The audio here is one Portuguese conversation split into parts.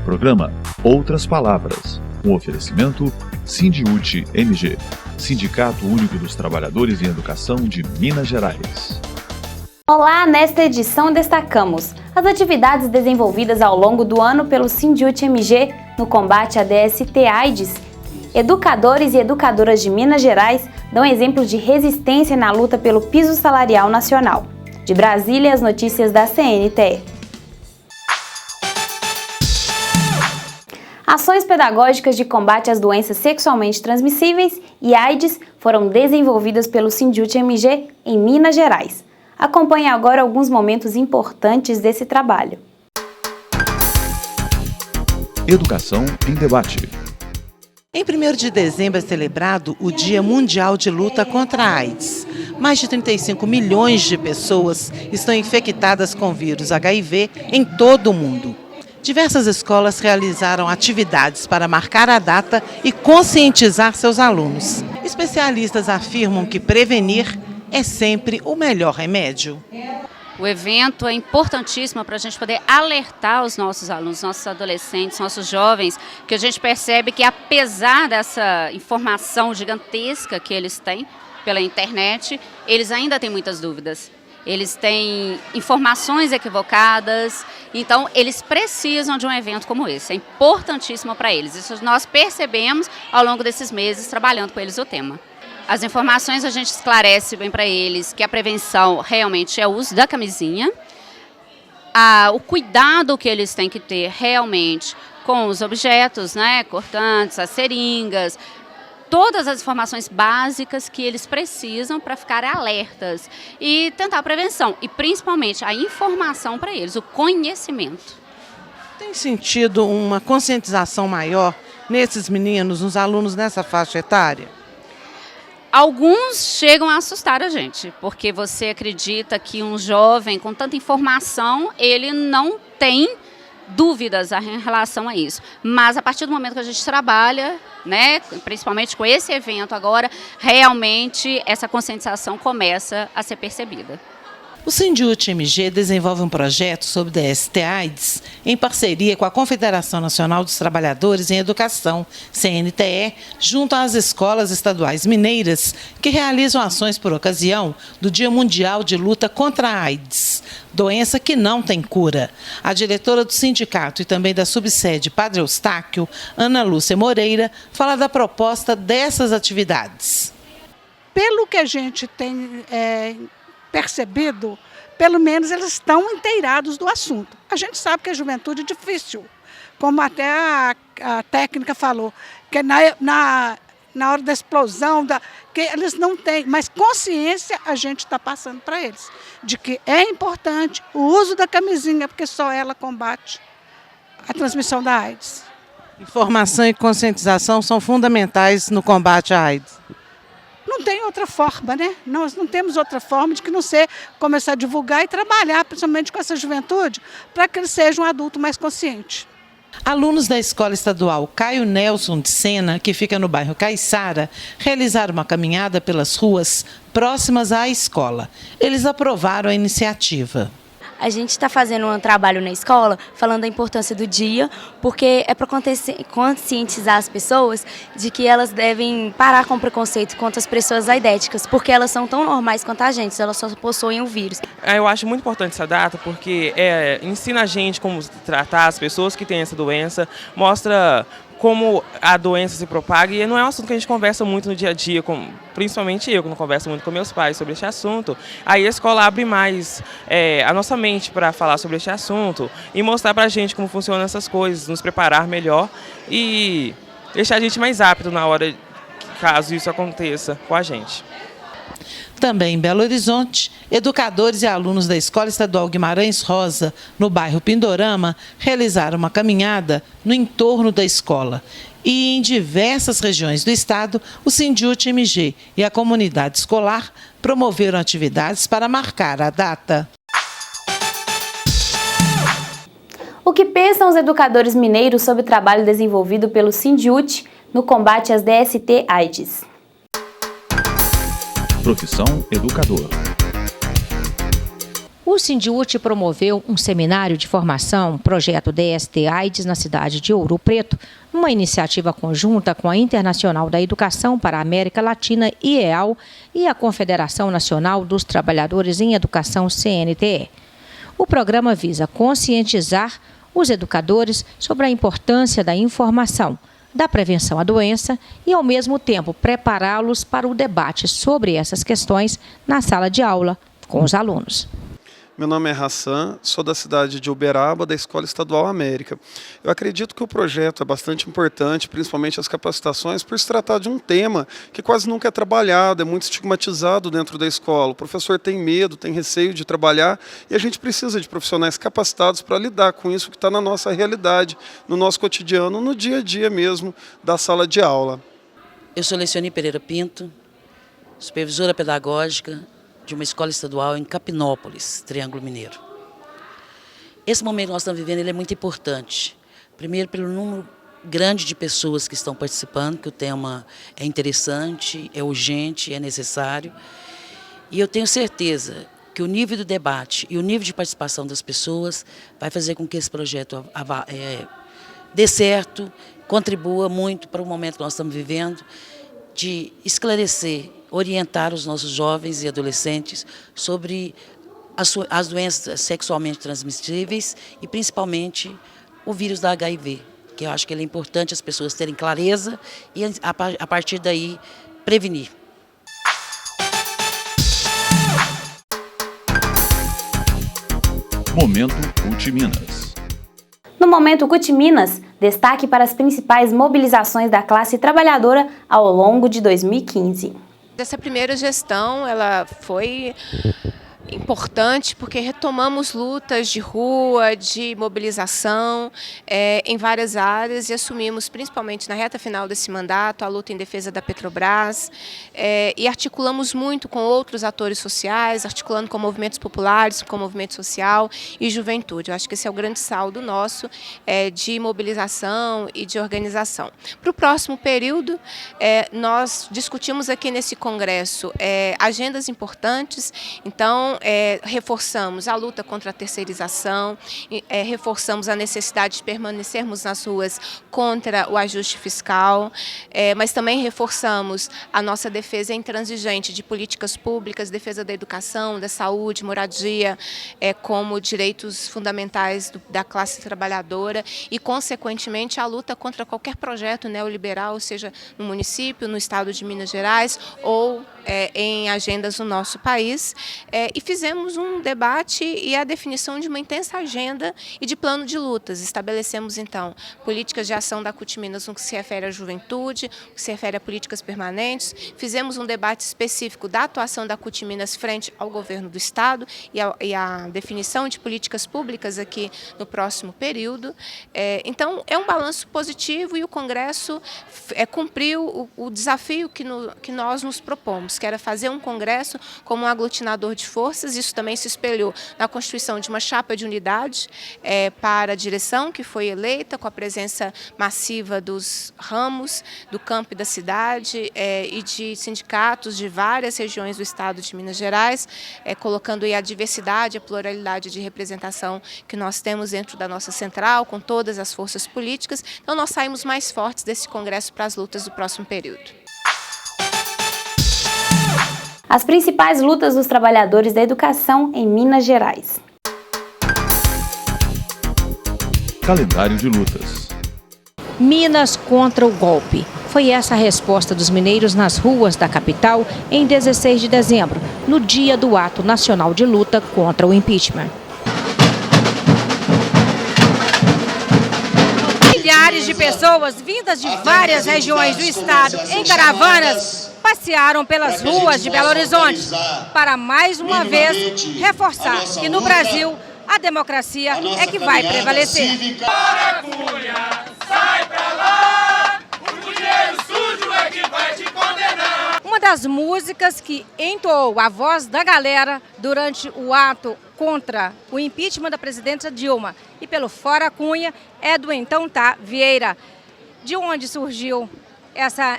Programa Outras Palavras. Um oferecimento Sindiúte MG, Sindicato Único dos Trabalhadores em Educação de Minas Gerais. Olá, nesta edição destacamos as atividades desenvolvidas ao longo do ano pelo Sindiúte MG no combate à DST-AIDS. Educadores e educadoras de Minas Gerais dão exemplo de resistência na luta pelo piso salarial nacional. De Brasília, as notícias da CNTE. Ações pedagógicas de combate às doenças sexualmente transmissíveis e AIDS foram desenvolvidas pelo Sindiúte MG em Minas Gerais. Acompanhe agora alguns momentos importantes desse trabalho. Educação em Debate. Em 1º de dezembro é celebrado o Dia Mundial de Luta contra a AIDS. Mais de 35 milhões de pessoas estão infectadas com vírus HIV em todo o mundo. Diversas escolas realizaram atividades para marcar a data e conscientizar seus alunos. Especialistas afirmam que prevenir é sempre o melhor remédio. O evento é importantíssimo para a gente poder alertar os nossos alunos, nossos adolescentes, nossos jovens, que a gente percebe que apesar dessa informação gigantesca que eles têm pela internet, eles ainda têm muitas dúvidas. Eles têm informações equivocadas, então eles precisam de um evento como esse. É importantíssimo para eles. Isso nós percebemos ao longo desses meses trabalhando com eles o tema. As informações a gente esclarece bem para eles que a prevenção realmente é o uso da camisinha, o cuidado que eles têm que ter realmente com os objetos, né, cortantes, as seringas, todas as informações básicas que eles precisam para ficarem alertas e tentar a prevenção e principalmente a informação para eles, o conhecimento. Tem sentido uma conscientização maior nesses meninos, nos alunos nessa faixa etária? Alguns chegam a assustar a gente, porque você acredita que um jovem com tanta informação, ele não tem dúvidas em relação a isso. Mas a partir do momento que a gente trabalha, né, principalmente com esse evento agora, realmente essa conscientização começa a ser percebida. O Sindiúte MG desenvolve um projeto sobre DST-AIDS em parceria com a Confederação Nacional dos Trabalhadores em Educação, CNTE, junto às escolas estaduais mineiras, que realizam ações por ocasião do Dia Mundial de Luta contra a AIDS, doença que não tem cura. A diretora do sindicato e também da subsede Padre Eustáquio, Ana Lúcia Moreira, fala da proposta dessas atividades. Pelo que a gente tem percebido, pelo menos eles estão inteirados do assunto. A gente sabe que a juventude é difícil, como até a técnica falou, que na hora da explosão, que eles não têm, mas consciência a gente está passando para eles, de que é importante o uso da camisinha, porque só ela combate a transmissão da AIDS. Informação e conscientização são fundamentais no combate à AIDS. Não tem outra forma, né? Nós não temos outra forma de que não ser começar a divulgar e trabalhar, principalmente com essa juventude, para que eles sejam um adulto mais consciente. Alunos da Escola Estadual Caio Nelson de Sena, que fica no bairro Caiçara, realizaram uma caminhada pelas ruas próximas à escola. Eles aprovaram a iniciativa. A gente está fazendo um trabalho na escola falando da importância do dia, porque é para conscientizar as pessoas de que elas devem parar com o preconceito contra as pessoas aidéticas, porque elas são tão normais quanto a gente, elas só possuem o vírus. Eu acho muito importante essa data porque ensina a gente como tratar as pessoas que têm essa doença, mostra como a doença se propaga e não é um assunto que a gente conversa muito no dia a dia, principalmente eu, que não converso muito com meus pais sobre este assunto. Aí a escola abre mais a nossa mente para falar sobre este assunto e mostrar para a gente como funcionam essas coisas, nos preparar melhor e deixar a gente mais apto na hora, caso isso aconteça com a gente. Também em Belo Horizonte, educadores e alunos da Escola Estadual Guimarães Rosa, no bairro Pindorama, realizaram uma caminhada no entorno da escola. E em diversas regiões do estado, o Sindiúte MG e a comunidade escolar promoveram atividades para marcar a data. O que pensam os educadores mineiros sobre o trabalho desenvolvido pelo Sindiúte no combate às DST-AIDS? Profissão Educador. O Sindiúte promoveu um seminário de formação, projeto DST-AIDS, na cidade de Ouro Preto, numa iniciativa conjunta com a Internacional da Educação para a América Latina, IEAL, e a Confederação Nacional dos Trabalhadores em Educação, CNTE. O programa visa conscientizar os educadores sobre a importância da informação, da prevenção à doença e, ao mesmo tempo, prepará-los para o debate sobre essas questões na sala de aula com os alunos. Meu nome é Hassan, sou da cidade de Uberaba, da Escola Estadual América. Eu acredito que o projeto é bastante importante, principalmente as capacitações, por se tratar de um tema que quase nunca é trabalhado, é muito estigmatizado dentro da escola. O professor tem medo, tem receio de trabalhar e a gente precisa de profissionais capacitados para lidar com isso que está na nossa realidade, no nosso cotidiano, no dia a dia mesmo da sala de aula. Eu sou Lecione Pereira Pinto, supervisora pedagógica de uma escola estadual em Capinópolis, Triângulo Mineiro. Esse momento que nós estamos vivendo ele é muito importante. Primeiro, pelo número grande de pessoas que estão participando, que o tema é interessante, é urgente, é necessário. E eu tenho certeza que o nível do debate e o nível de participação das pessoas vai fazer com que esse projeto dê certo, contribua muito para o momento que nós estamos vivendo, de esclarecer, orientar os nossos jovens e adolescentes sobre as doenças sexualmente transmissíveis e principalmente o vírus da HIV, que eu acho que ele é importante as pessoas terem clareza e a partir daí prevenir. Momento CUT Minas. No Momento CUT Minas, destaque para as principais mobilizações da classe trabalhadora ao longo de 2015. Essa primeira gestão ela foi importante porque retomamos lutas de rua, de mobilização em várias áreas e assumimos, principalmente na reta final desse mandato, a luta em defesa da Petrobras e articulamos muito com outros atores sociais, articulando com movimentos populares, com o movimento social e juventude. Eu acho que esse é o grande saldo nosso de mobilização e de organização. Para o próximo período, nós discutimos aqui nesse congresso agendas importantes, então reforçamos a luta contra a terceirização, reforçamos a necessidade de permanecermos nas ruas contra o ajuste fiscal, mas também reforçamos a nossa defesa intransigente de políticas públicas, defesa da educação, da saúde, moradia, como direitos fundamentais da classe trabalhadora e, consequentemente, a luta contra qualquer projeto neoliberal, seja no município, no estado de Minas Gerais ou em agendas no nosso país, e fizemos um debate e a definição de uma intensa agenda e de plano de lutas. Estabelecemos, então, políticas de ação da CUT Minas no que se refere à juventude, no que se refere a políticas permanentes, fizemos um debate específico da atuação da CUT Minas frente ao governo do Estado e a definição de políticas públicas aqui no próximo período. Então, é um balanço positivo e o Congresso cumpriu o desafio que nós nos propomos, que era fazer um Congresso como um aglutinador de forças. Isso também se espelhou na constituição de uma chapa de unidade para a direção, que foi eleita com a presença massiva dos ramos, do campo e da cidade e de sindicatos de várias regiões do estado de Minas Gerais, colocando aí a diversidade, a pluralidade de representação que nós temos dentro da nossa central, com todas as forças políticas. Então nós saímos mais fortes desse Congresso para as lutas do próximo período. As principais lutas dos trabalhadores da educação em Minas Gerais. Calendário de lutas. Minas contra o golpe. Foi essa a resposta dos mineiros nas ruas da capital em 16 de dezembro, no dia do ato nacional de luta contra o impeachment. Milhares de pessoas vindas de várias regiões do estado em caravanas passearam pelas ruas de Belo Horizonte para mais uma vez reforçar que no Brasil a democracia é que vai prevalecer. Bora, Cunha, sai pra lá, o dinheiro sujo é que vai te condenar. Uma das músicas que entoou a voz da galera durante o ato contra o impeachment da presidenta Dilma e pelo Fora Cunha é do então Tá Vieira. De onde surgiu essa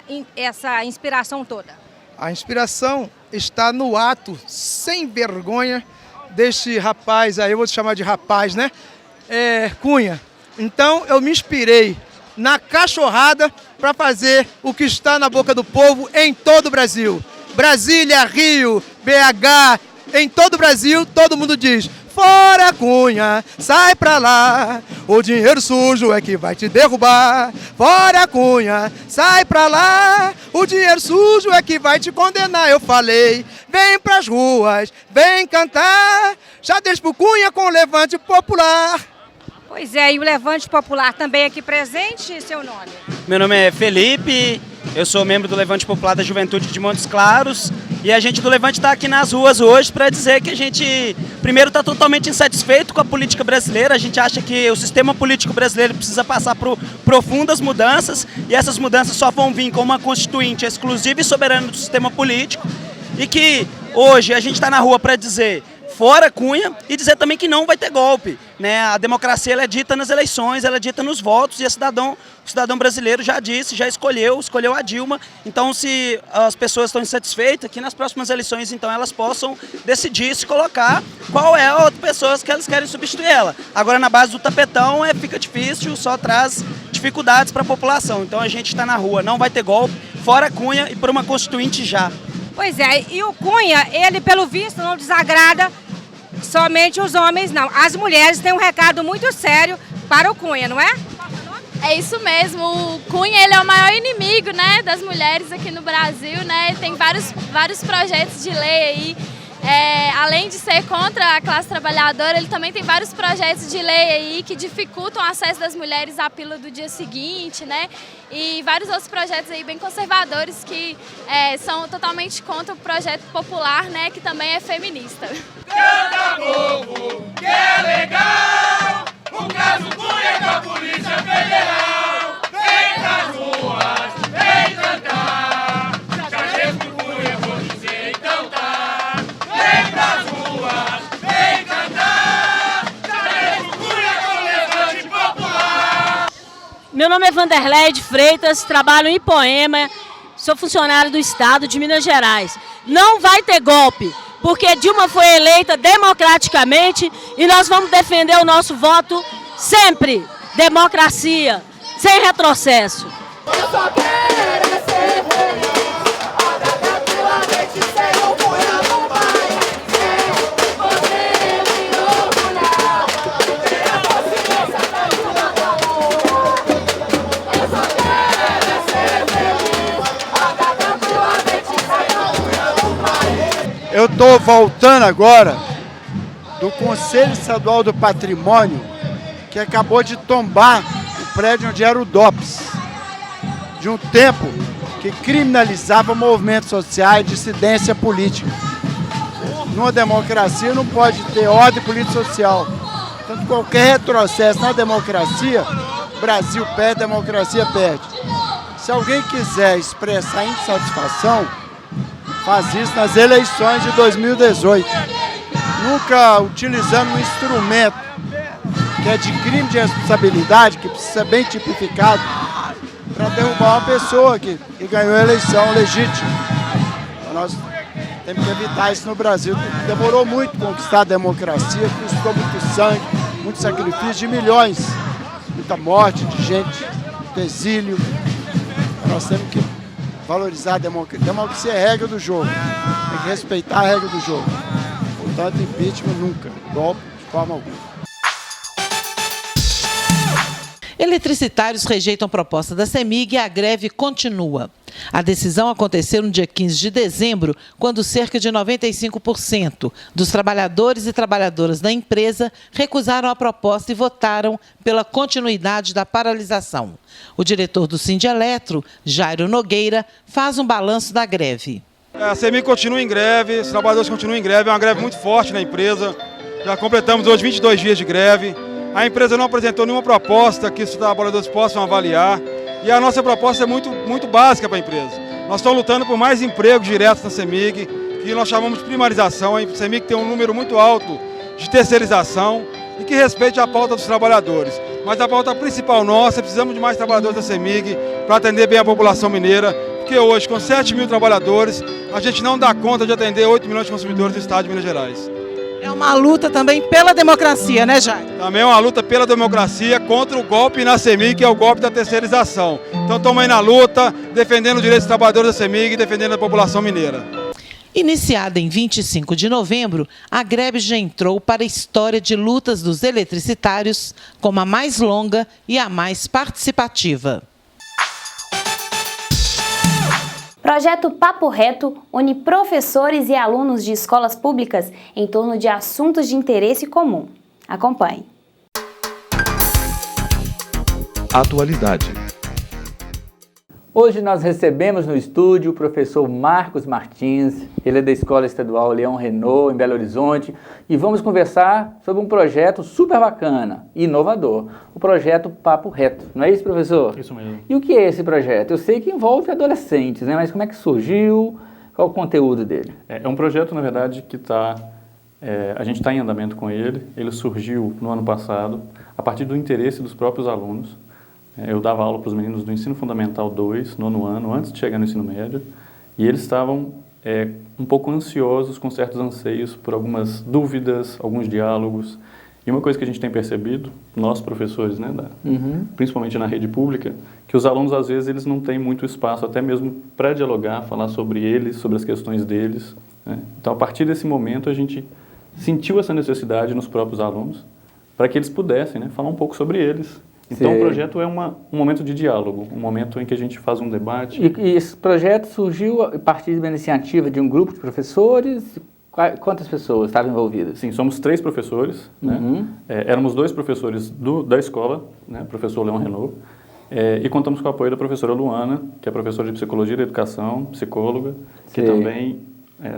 inspiração toda? A inspiração está no ato sem vergonha desse rapaz aí, eu vou te chamar de rapaz, né? Cunha. Então eu me inspirei na cachorrada para fazer o que está na boca do povo em todo o Brasil. Brasília, Rio, BH, em todo o Brasil, todo mundo diz: fora Cunha, sai pra lá, o dinheiro sujo é que vai te derrubar. Fora Cunha, sai pra lá, o dinheiro sujo é que vai te condenar. Eu falei, vem pras ruas, vem cantar, xadrez pro Cunha com o Levante Popular. Pois é, e o Levante Popular também aqui presente, seu nome? Meu nome é Felipe, eu sou membro do Levante Popular da Juventude de Montes Claros e a gente do Levante está aqui nas ruas hoje para dizer que a gente, primeiro, está totalmente insatisfeito com a política brasileira. A gente acha que o sistema político brasileiro precisa passar por profundas mudanças e essas mudanças só vão vir com uma constituinte exclusiva e soberana do sistema político e que hoje a gente está na rua para dizer fora Cunha e dizer também que não vai ter golpe, né? A democracia ela é dita nas eleições, ela é dita nos votos e o cidadão brasileiro já disse, já escolheu a Dilma. Então, se as pessoas estão insatisfeitas, que nas próximas eleições então elas possam decidir se colocar qual é a outra pessoa que elas querem substituir ela. Agora, na base do tapetão, fica difícil, só traz dificuldades para a população. Então, a gente está na rua, não vai ter golpe, fora Cunha e por uma constituinte já. Pois é, e o Cunha, ele pelo visto não desagrada somente os homens, não. As mulheres têm um recado muito sério para o Cunha, não é? É isso mesmo, o Cunha ele é o maior inimigo, né, das mulheres aqui no Brasil, né? Tem vários projetos de lei aí. Além de ser contra a classe trabalhadora, ele também tem vários projetos de lei aí que dificultam o acesso das mulheres à pílula do dia seguinte, né? E vários outros projetos aí bem conservadores que são totalmente contra o projeto popular, né? Que também é feminista. Canta, povo, que é legal, o caso Cunha com a Polícia Federal. Vem nas ruas, vem cantar, xadrez pro Cunha, vou dizer então tá. Vem pras ruas, vem cantar, xadrez pro Cunha com Levante Popular. Meu nome é Vanderlei de Freitas, trabalho em Ipoema, sou funcionário do Estado de Minas Gerais. Não vai ter golpe, porque Dilma foi eleita democraticamente e nós vamos defender o nosso voto sempre. Democracia, sem retrocesso. Eu só quero ser feliz, olha tranquilamente, sem orgulho não vai ser. Você me orgulhar, ter a consciência tranquila do amor. Eu só quero ser feliz, olha tranquilamente, sem orgulho não vai. Eu estou voltando agora do Conselho Estadual do Patrimônio, que acabou de tombar o prédio onde era o DOPS, de um tempo que criminalizava movimentos sociais e dissidência política. Numa democracia não pode ter ordem política social. Então, qualquer retrocesso na democracia, o Brasil perde, a democracia perde. Se alguém quiser expressar insatisfação, faz isso nas eleições de 2018. Nunca utilizando um instrumento que é de crime de responsabilidade, que precisa ser bem tipificado, para derrubar uma pessoa que ganhou a eleição legítima. Então, nós temos que evitar isso no Brasil. Demorou muito conquistar a democracia, custou muito sangue, muito sacrifício de milhões, muita morte de gente, muito exílio. Nós temos que valorizar a democracia. Democracia é a regra do jogo, tem que respeitar a regra do jogo. Portanto, impeachment nunca, golpe de forma alguma. Eletricitários rejeitam proposta da CEMIG e a greve continua. A decisão aconteceu no dia 15 de dezembro, quando cerca de 95% dos trabalhadores e trabalhadoras da empresa recusaram a proposta e votaram pela continuidade da paralisação. O diretor do Sindeletro, Jairo Nogueira, faz um balanço da greve. A CEMIG continua em greve, os trabalhadores continuam em greve, é uma greve muito forte na empresa. Já completamos hoje 22 dias de greve. A empresa não apresentou nenhuma proposta que os trabalhadores possam avaliar e a nossa proposta é muito básica para a empresa. Nós estamos lutando por mais empregos diretos na CEMIG, que nós chamamos de primarização. A CEMIG tem um número muito alto de terceirização e que respeite a pauta dos trabalhadores. Mas a pauta principal nossa, precisamos de mais trabalhadores da CEMIG para atender bem a população mineira, porque hoje, com 7 mil trabalhadores, a gente não dá conta de atender 8 milhões de consumidores do estado de Minas Gerais. É uma luta também pela democracia, né, Jair? Também é uma luta pela democracia contra o golpe na CEMIG, que é o golpe da terceirização. Então estamos aí na luta, defendendo os direitos dos trabalhadores da CEMIG e defendendo a população mineira. Iniciada em 25 de novembro, a greve já entrou para a história de lutas dos eletricitários como a mais longa e a mais participativa. Projeto Papo Reto une professores e alunos de escolas públicas em torno de assuntos de interesse comum. Acompanhe. Atualidade. Hoje nós recebemos no estúdio o professor Marcos Martins, ele é da Escola Estadual Leão Renault, em Belo Horizonte, e vamos conversar sobre um projeto super bacana e inovador, o projeto Papo Reto. Não é isso, professor? Isso mesmo. E o que é esse projeto? Eu sei que envolve adolescentes, né? Mas como é que surgiu? Qual o conteúdo dele? É um projeto, na verdade, que a gente está em andamento com ele. Ele surgiu no ano passado, a partir do interesse dos próprios alunos. Eu dava aula para os meninos do Ensino Fundamental 2, nono ano, antes de chegar no ensino médio, e eles estavam um pouco ansiosos, com certos anseios por algumas dúvidas, alguns diálogos. E uma coisa que a gente tem percebido, nós professores, né, principalmente na rede pública, que os alunos, às vezes, eles não têm muito espaço, até mesmo para dialogar, falar sobre eles, sobre as questões deles. Né? Então, a partir desse momento, a gente sentiu essa necessidade nos próprios alunos, para que eles pudessem, né, falar um pouco sobre eles. Então, o projeto é um momento de diálogo, um momento em que a gente faz um debate. E esse projeto surgiu a partir de uma iniciativa de um grupo de professores? Quantas pessoas estavam envolvidas? Sim, somos 3 professores. Né? Éramos 2 professores da escola, né? Professor Leão Renault, e contamos com o apoio da professora Luana, que é professora de Psicologia da Educação, psicóloga, que também,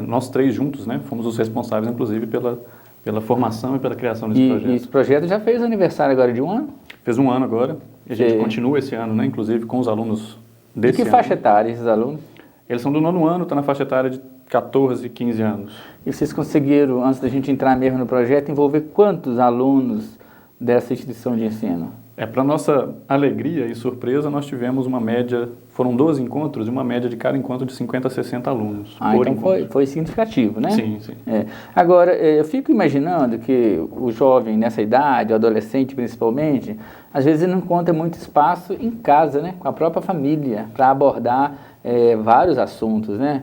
nós 3 juntos, né? Fomos os responsáveis, inclusive, pela formação e pela criação desse projeto. E esse projeto já fez aniversário agora de um ano? Fez um ano agora, e a gente continua esse ano, né, inclusive com os alunos desse ano. De que faixa etária esses alunos? Eles são do nono ano, estão na faixa etária de 14, 15 anos. E vocês conseguiram, antes da gente entrar mesmo no projeto, envolver quantos alunos dessa instituição de ensino? Para nossa alegria e surpresa, nós tivemos uma média, foram 12 encontros, e uma média de cada encontro de 50 a 60 alunos. Então foi significativo, né? Sim, sim. Agora, eu fico imaginando que o jovem nessa idade, o adolescente principalmente, às vezes ele não encontra muito espaço em casa, né? Com a própria família, para abordar vários assuntos, né?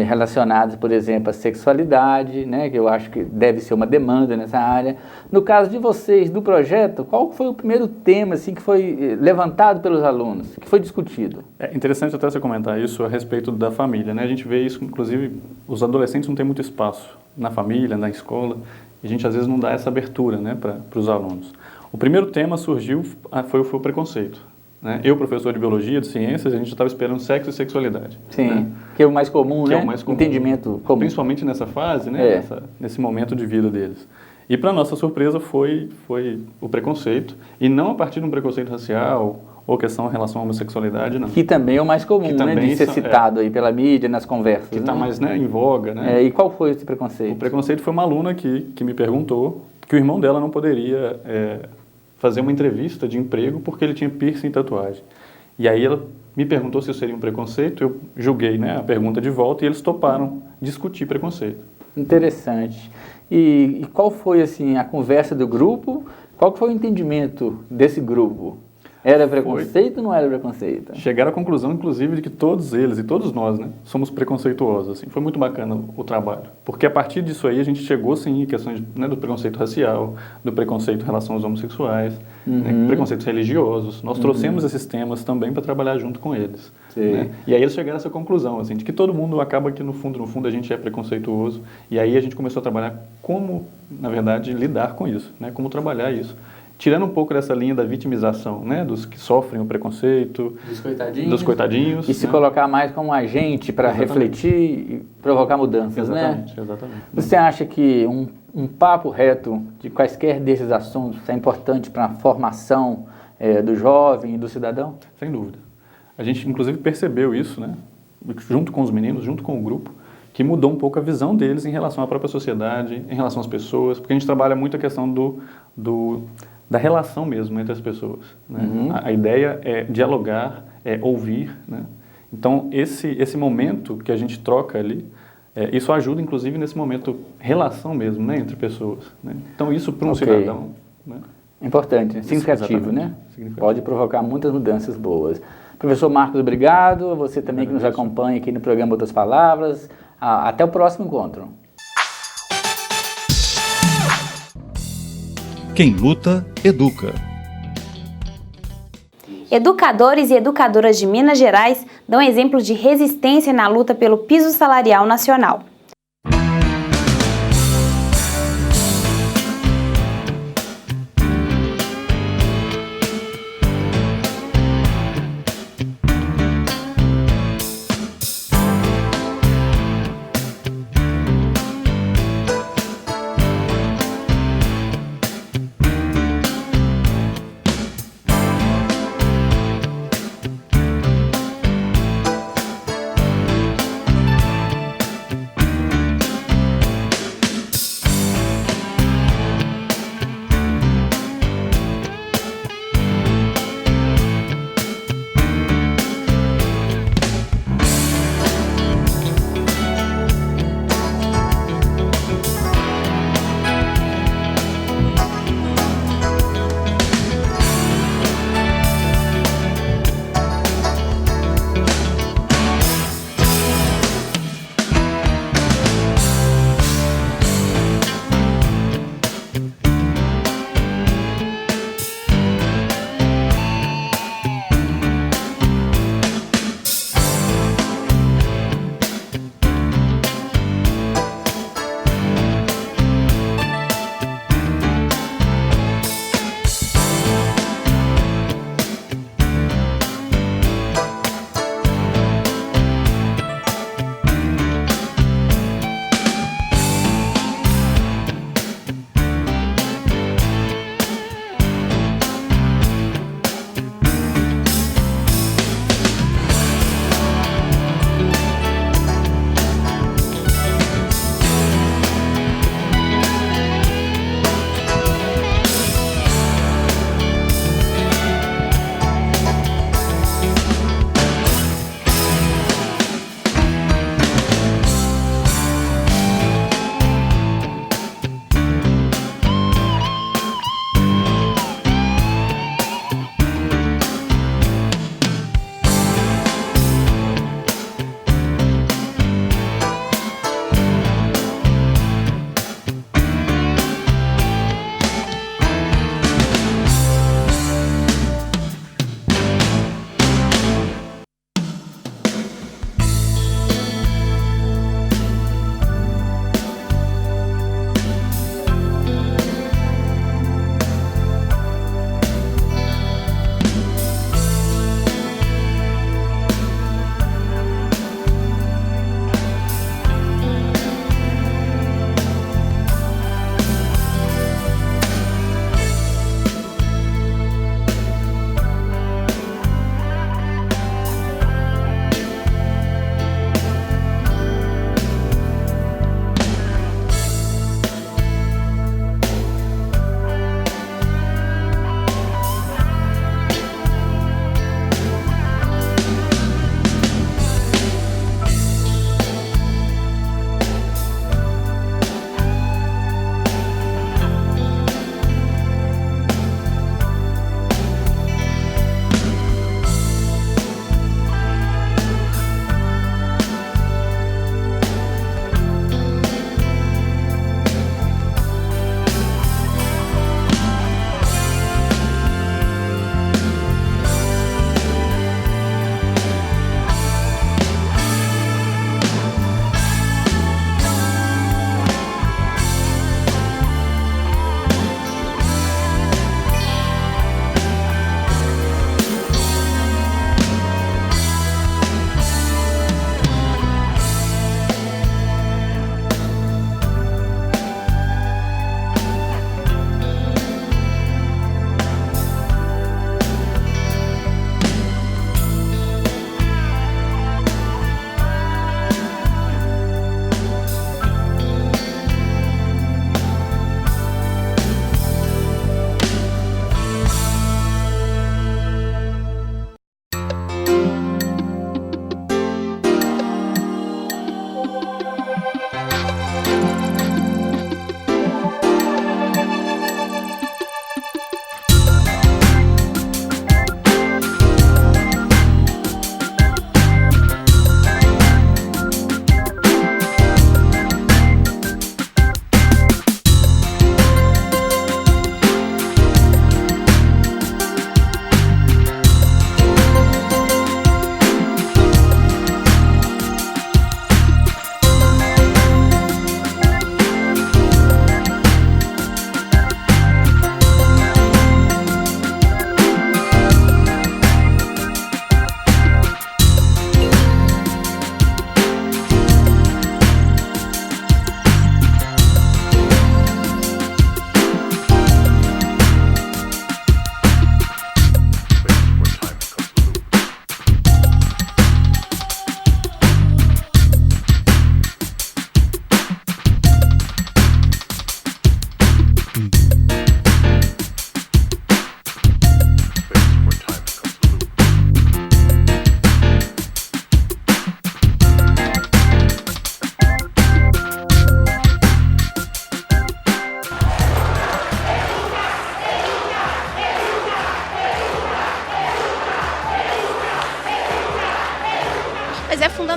Relacionados, por exemplo, à sexualidade, né? Que eu acho que deve ser uma demanda nessa área. No caso de vocês, do projeto, qual foi o primeiro tema assim, que foi levantado pelos alunos, que foi discutido? É interessante até você comentar isso a respeito da família, né? A gente vê isso, inclusive, os adolescentes não têm muito espaço na família, na escola, e a gente às vezes não dá essa abertura, né, para os alunos. O primeiro tema surgiu, foi o preconceito. Né? Eu, professor de biologia, de ciências, a gente estava esperando sexo e sexualidade. Sim, né? que é o mais comum, que né? É o mais comum, entendimento comum. Principalmente nessa fase, né? Nesse momento de vida deles. E, para nossa surpresa, foi o preconceito, e não a partir de um preconceito racial ou questão em relação à homossexualidade, não. Que também é o mais comum, né? De ser citado aí pela mídia, nas conversas. Que está mais, né, em voga, né? E qual foi esse preconceito? O preconceito foi uma aluna que me perguntou que o irmão dela não poderia fazer uma entrevista de emprego porque ele tinha piercing e tatuagem. E aí ela me perguntou se isso seria um preconceito, eu julguei, né, a pergunta de volta e eles toparam discutir preconceito. Interessante. E qual foi assim a conversa do grupo? Qual foi o entendimento desse grupo? Era preconceito ou não era preconceito? Chegaram à conclusão, inclusive, de que todos eles e todos nós, né, somos preconceituosos. Assim. Foi muito bacana o trabalho. Porque a partir disso aí a gente chegou, sim, em questões, né, do preconceito racial, do preconceito em relação aos homossexuais, né, preconceitos religiosos. Nós trouxemos esses temas também para trabalhar junto com eles. Né? E aí eles chegaram a essa conclusão, assim, de que todo mundo acaba que no fundo a gente é preconceituoso. E aí a gente começou a trabalhar como, na verdade, lidar com isso, né, como trabalhar isso. Tirando um pouco dessa linha da vitimização, né, dos que sofrem o preconceito, dos coitadinhos, e se colocar mais como agente para refletir e provocar mudanças, exatamente, né? Exatamente. Você acha que um papo reto de quaisquer desses assuntos é importante para a formação do jovem e do cidadão? Sem dúvida. A gente, inclusive, percebeu isso, né, junto com os meninos, junto com o grupo, que mudou um pouco a visão deles em relação à própria sociedade, em relação às pessoas, porque a gente trabalha muito a questão da relação mesmo entre as pessoas. Né? A ideia é dialogar, é ouvir. Né? Então, esse momento que a gente troca ali, Isso ajuda, inclusive, nesse momento, relação mesmo, né, entre pessoas. Né? Então, isso para um cidadão... Né? Importante, significativo, né? Pode provocar muitas mudanças boas. Professor Marcos, obrigado. Você também que nos acompanha aqui no programa Outras Palavras. Até o próximo encontro. Quem luta, educa. Educadores e educadoras de Minas Gerais dão exemplo de resistência na luta pelo piso salarial nacional.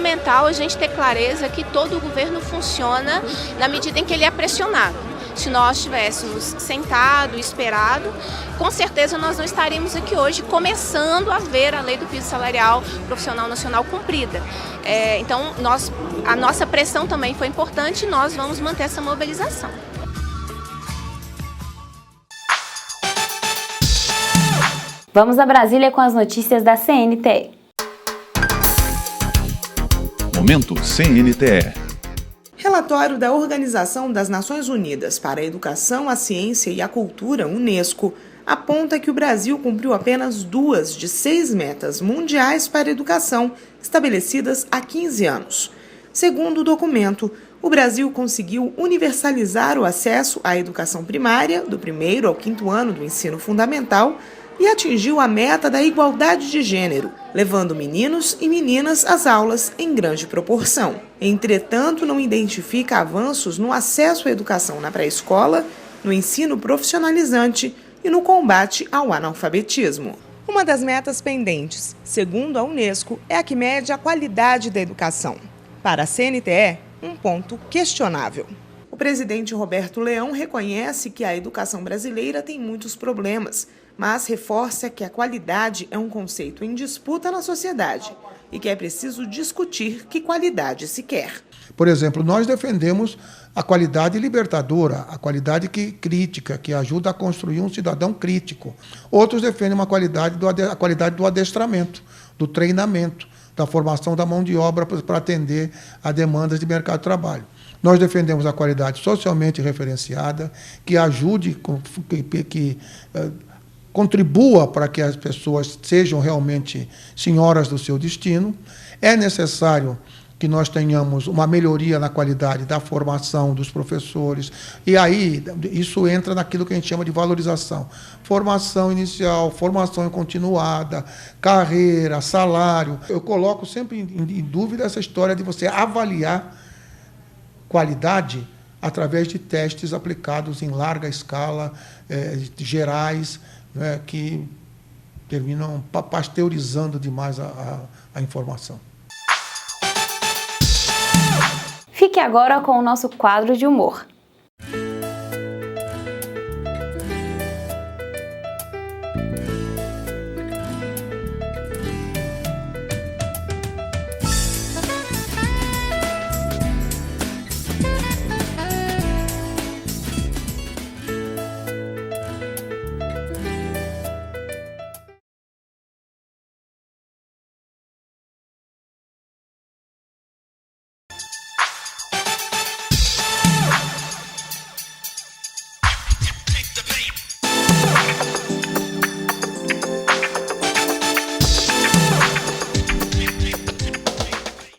fundamental a gente ter clareza que todo o governo funciona na medida em que ele é pressionado. Se nós tivéssemos sentado e esperado, com certeza nós não estaríamos aqui hoje começando a ver a lei do piso salarial profissional nacional cumprida. Então, a nossa pressão também foi importante e nós vamos manter essa mobilização. Vamos a Brasília com as notícias da CNTE. Momento CNTE. Relatório da Organização das Nações Unidas para a Educação, a Ciência e a Cultura, UNESCO, aponta que o Brasil cumpriu apenas 2 de 6 metas mundiais para a educação estabelecidas há 15 anos. Segundo o documento, o Brasil conseguiu universalizar o acesso à educação primária, do 1º ao 5º ano do ensino fundamental, e atingiu a meta da igualdade de gênero, levando meninos e meninas às aulas em grande proporção. Entretanto, não identifica avanços no acesso à educação na pré-escola, no ensino profissionalizante e no combate ao analfabetismo. Uma das metas pendentes, segundo a UNESCO, é a que mede a qualidade da educação. Para a CNTE, um ponto questionável. O presidente Roberto Leão reconhece que a educação brasileira tem muitos problemas, mas reforça que a qualidade é um conceito em disputa na sociedade e que é preciso discutir que qualidade se quer. Por exemplo, nós defendemos a qualidade libertadora, a qualidade crítica, que ajuda a construir um cidadão crítico. Outros defendem a qualidade do adestramento, do treinamento, da formação da mão de obra para atender a demandas de mercado de trabalho. Nós defendemos a qualidade socialmente referenciada, que ajude, que contribua para que as pessoas sejam realmente senhoras do seu destino. É necessário que nós tenhamos uma melhoria na qualidade da formação dos professores, e aí isso entra naquilo que a gente chama de valorização. Formação inicial, formação continuada, carreira, salário. Eu coloco sempre em dúvida essa história de você avaliar qualidade através de testes aplicados em larga escala, gerais, que terminam pasteurizando demais a informação. Fique agora com o nosso quadro de humor.